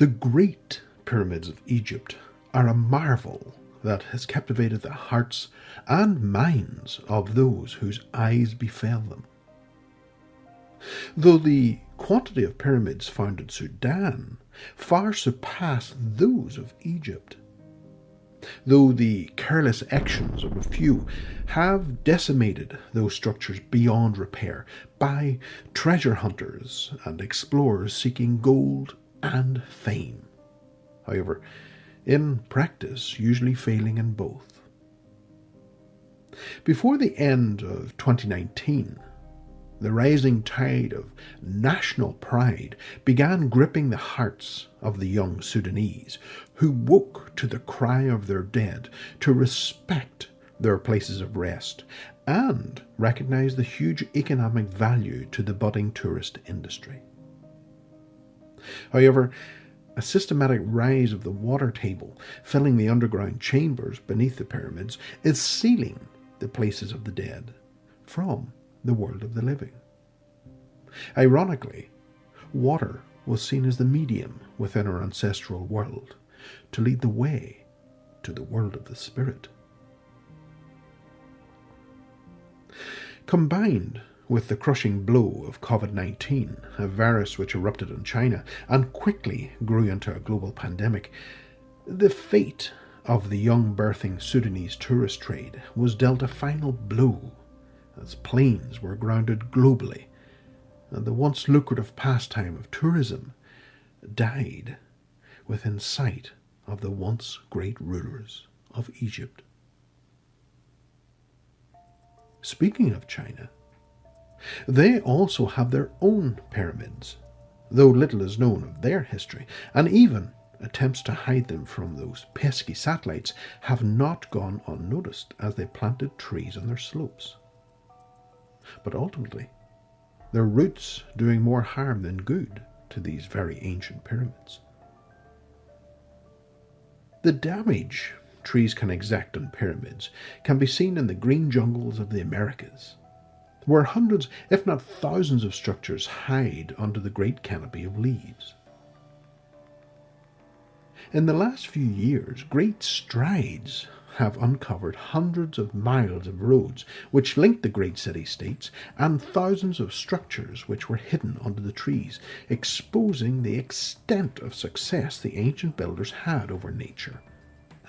The Great Pyramids of Egypt are a marvel that has captivated the hearts and minds of those whose eyes beheld them. Though the quantity of pyramids found in Sudan far surpass those of Egypt, though the careless actions of a few have decimated those structures beyond repair by treasure hunters and explorers seeking gold and fame. However, in practice, usually failing in both. Before the end of 2019, the rising tide of national pride began gripping the hearts of the young Sudanese, who woke to the cry of their dead to respect their places of rest and recognize the huge economic value to the budding tourist industry. However, a systematic rise of the water table filling the underground chambers beneath the pyramids is sealing the places of the dead from the world of the living. Ironically, water was seen as the medium within our ancestral world to lead the way to the world of the spirit. Combined with the crushing blow of COVID-19, a virus which erupted in China and quickly grew into a global pandemic, the fate of the young birthing Sudanese tourist trade was dealt a final blow as planes were grounded globally and the once lucrative pastime of tourism died within sight of the once great rulers of Egypt. Speaking of China, they also have their own pyramids, though little is known of their history, and even attempts to hide them from those pesky satellites have not gone unnoticed as they planted trees on their slopes. But ultimately, their roots doing more harm than good to these very ancient pyramids. The damage trees can exact on pyramids can be seen in the green jungles of the Americas, where hundreds, if not thousands of structures hide under the great canopy of leaves. In the last few years, great strides have uncovered hundreds of miles of roads which link the great city-states and thousands of structures which were hidden under the trees, exposing the extent of success the ancient builders had over nature,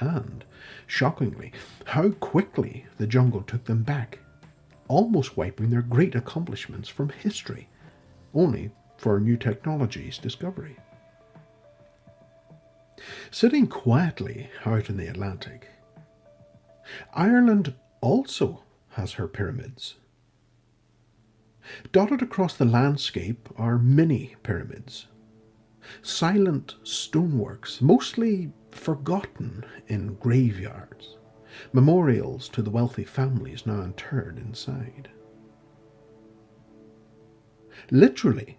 and, shockingly, how quickly the jungle took them back, almost wiping their great accomplishments from history, only for new technology's discovery. Sitting quietly out in the Atlantic, Ireland also has her pyramids. Dotted across the landscape are mini pyramids, silent stoneworks, mostly forgotten in graveyards, memorials to the wealthy families now interred inside. Literally,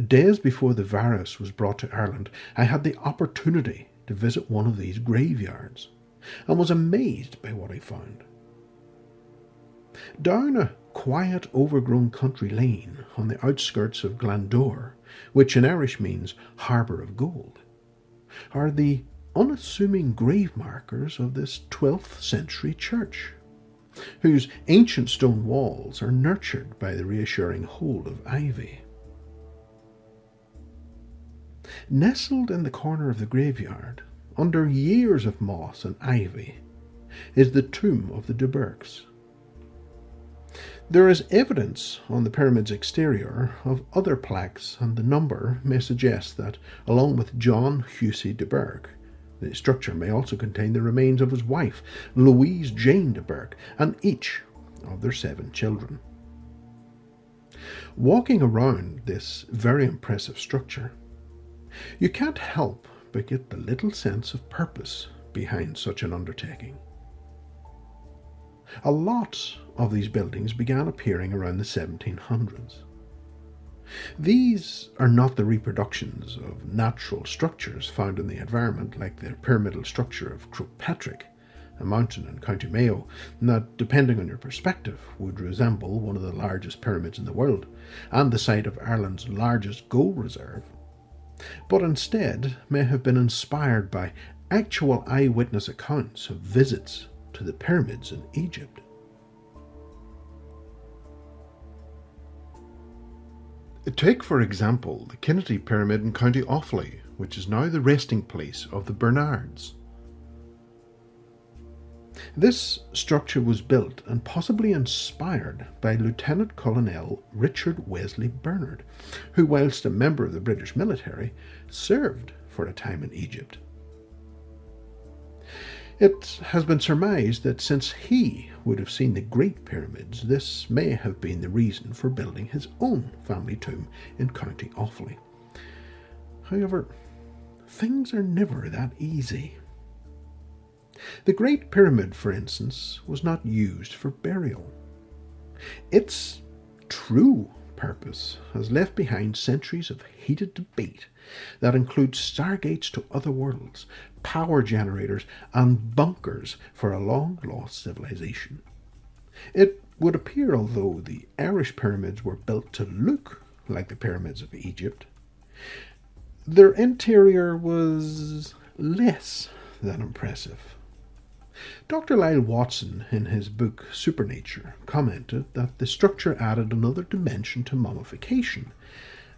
days before the virus was brought to Ireland, I had the opportunity to visit one of these graveyards and was amazed by what I found. Down a quiet, overgrown country lane on the outskirts of Glandore, which in Irish means harbour of gold, are the unassuming grave markers of this 12th century church, whose ancient stone walls are nurtured by the reassuring hold of ivy. Nestled in the corner of the graveyard, under years of moss and ivy, is the tomb of the de Burghs. There is evidence on the pyramid's exterior of other plaques, and the number may suggest that, along with John Hussey de Burgh, the structure may also contain the remains of his wife, Louise Jane de Burgh, and each of their 7 children. Walking around this very impressive structure, you can't help but get the little sense of purpose behind such an undertaking. A lot of these buildings began appearing around the 1700s. These are not the reproductions of natural structures found in the environment like the pyramidal structure of Croagh a mountain in County Mayo that, depending on your perspective, would resemble one of the largest pyramids in the world and the site of Ireland's largest gold reserve. but instead may have been inspired by actual eyewitness accounts of visits to the pyramids in Egypt. Take, for example, the Kinnity Pyramid in County Offaly, which is now the resting place of the Bernards. This structure was built and possibly inspired by Lieutenant Colonel Richard Wesley Bernard, who, whilst a member of the British military, served for a time in Egypt. It has been surmised that since he would have seen the Great Pyramids, this may have been the reason for building his own family tomb in County Offaly. However, things are never that easy. The Great Pyramid, for instance, was not used for burial. Its true purpose has left behind centuries of heated debate that includes stargates to other worlds, power generators, and bunkers for a long-lost civilization. It would appear, although the Irish pyramids were built to look like the pyramids of Egypt, their interior was less than impressive. Dr. Lyle Watson, in his book Supernature, commented that the structure added another dimension to mummification,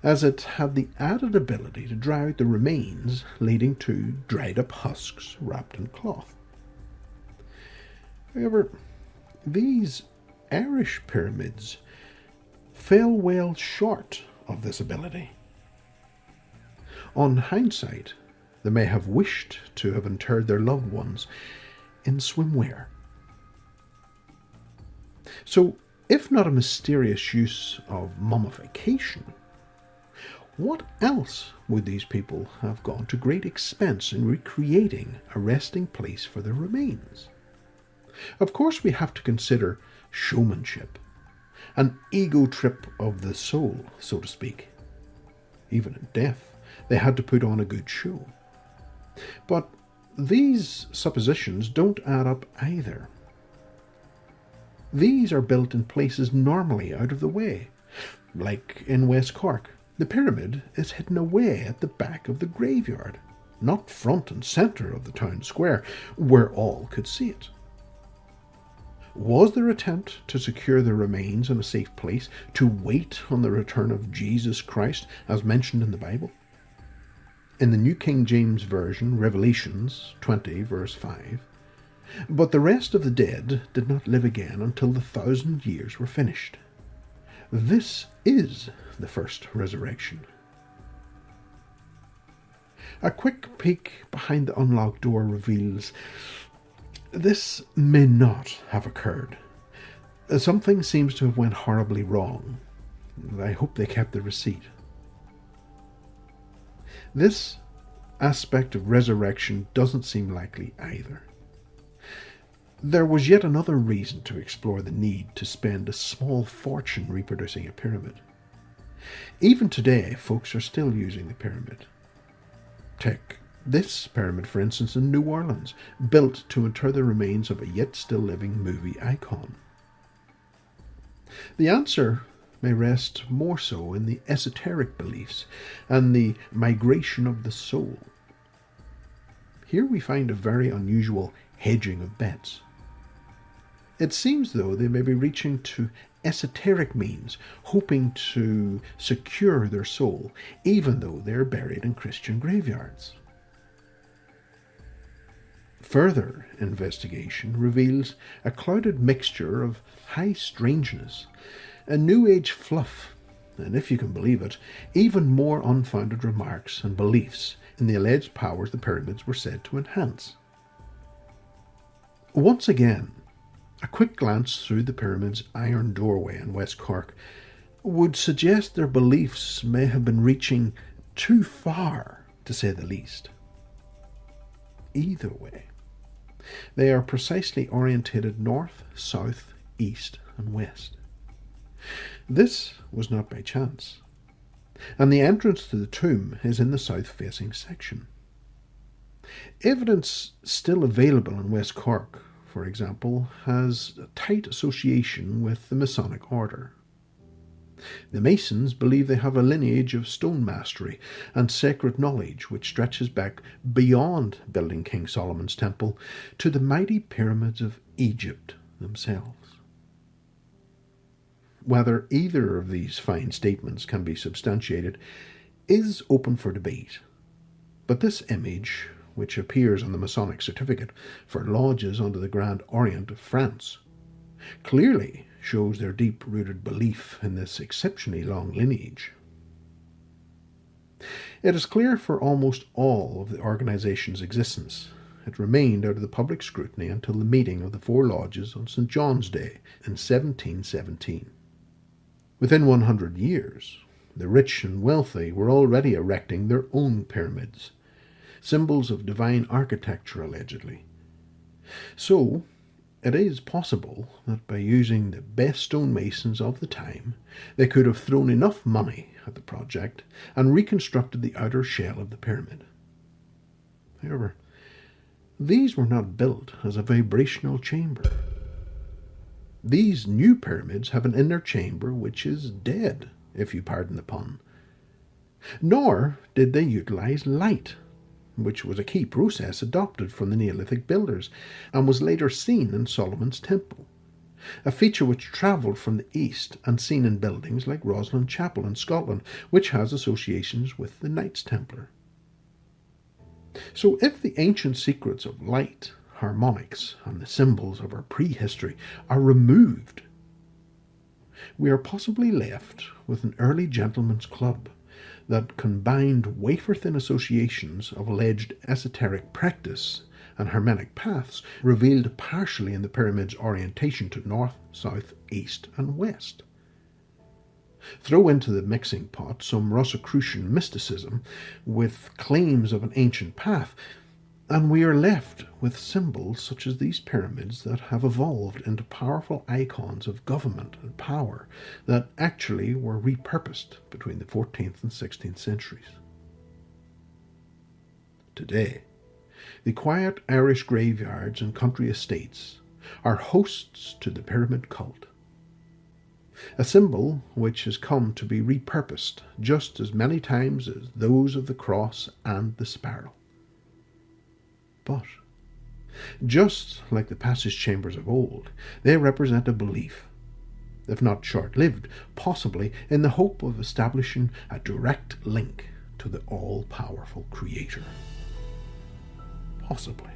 as it had the added ability to dry out the remains, leading to dried-up husks wrapped in cloth. However, these Irish pyramids fell well short of this ability. On hindsight, they may have wished to have interred their loved ones in swimwear. So, if not a mysterious use of mummification, what else would these people have gone to great expense in recreating a resting place for their remains? Of course, we have to consider showmanship, an ego trip of the soul, so to speak. Even in death, they had to put on a good show. But these suppositions don't add up either. These are built in places normally out of the way. Like in West Cork, the pyramid is hidden away at the back of the graveyard, not front and centre of the town square, where all could see it. Was their attempt to secure the remains in a safe place to wait on the return of Jesus Christ, as mentioned in the Bible? In the New King James Version, Revelations 20, verse 5, "But the rest of the dead did not live again until the 1,000 years were finished." This is the first resurrection. A quick peek behind the unlocked door reveals this may not have occurred. Something seems to have went horribly wrong. I hope they kept the receipt. This aspect of resurrection doesn't seem likely either. There was yet another reason to explore the need to spend a small fortune reproducing a pyramid. Even today, folks are still using the pyramid. Take this pyramid, for instance, in New Orleans, built to inter the remains of a yet still living movie icon. The answer may rest more so in the esoteric beliefs and the migration of the soul. Here we find a very unusual hedging of bets. It seems, though, they may be reaching to esoteric means, hoping to secure their soul, even though they are buried in Christian graveyards. Further investigation reveals a clouded mixture of high strangeness, a New Age fluff, and if you can believe it, even more unfounded remarks and beliefs in the alleged powers the pyramids were said to enhance. Once again, a quick glance through the pyramid's iron doorway in West Cork would suggest their beliefs may have been reaching too far, to say the least. Either way, they are precisely orientated north, south, east, and west. This was not by chance, and the entrance to the tomb is in the south-facing section. Evidence still available in West Cork, for example, has a tight association with the Masonic Order. The Masons believe they have a lineage of stone mastery and sacred knowledge which stretches back beyond building King Solomon's temple to the mighty pyramids of Egypt themselves. Whether either of these fine statements can be substantiated is open for debate, but this image, which appears on the Masonic certificate for lodges under the Grand Orient of France, clearly shows their deep-rooted belief in this exceptionally long lineage. It is clear for almost all of the organization's existence. It remained out of the public scrutiny until the meeting of the four lodges on St. John's Day in 1717. Within 100 years, the rich and wealthy were already erecting their own pyramids, symbols of divine architecture allegedly. So, it is possible that by using the best stonemasons of the time, they could have thrown enough money at the project and reconstructed the outer shell of the pyramid. However, these were not built as a vibrational chamber. These new pyramids have an inner chamber which is dead, if you pardon the pun. Nor did they utilize light, which was a key process adopted from the Neolithic builders and was later seen in Solomon's temple, a feature which travelled from the east and seen in buildings like Rosslyn Chapel in Scotland, which has associations with the Knights Templar. So if the ancient secrets of light, harmonics, and the symbols of our prehistory are removed, we are possibly left with an early gentleman's club that combined wafer-thin associations of alleged esoteric practice and hermetic paths revealed partially in the pyramid's orientation to north, south, east, and west. Throw into the mixing pot some Rosicrucian mysticism with claims of an ancient path, and we are left with symbols such as these pyramids that have evolved into powerful icons of government and power that actually were repurposed between the 14th and 16th centuries. Today, the quiet Irish graveyards and country estates are hosts to the pyramid cult, a symbol which has come to be repurposed just as many times as those of the cross and the sparrow. But, just like the passage chambers of old, they represent a belief, if not short-lived, possibly in the hope of establishing a direct link to the all-powerful Creator. Possibly.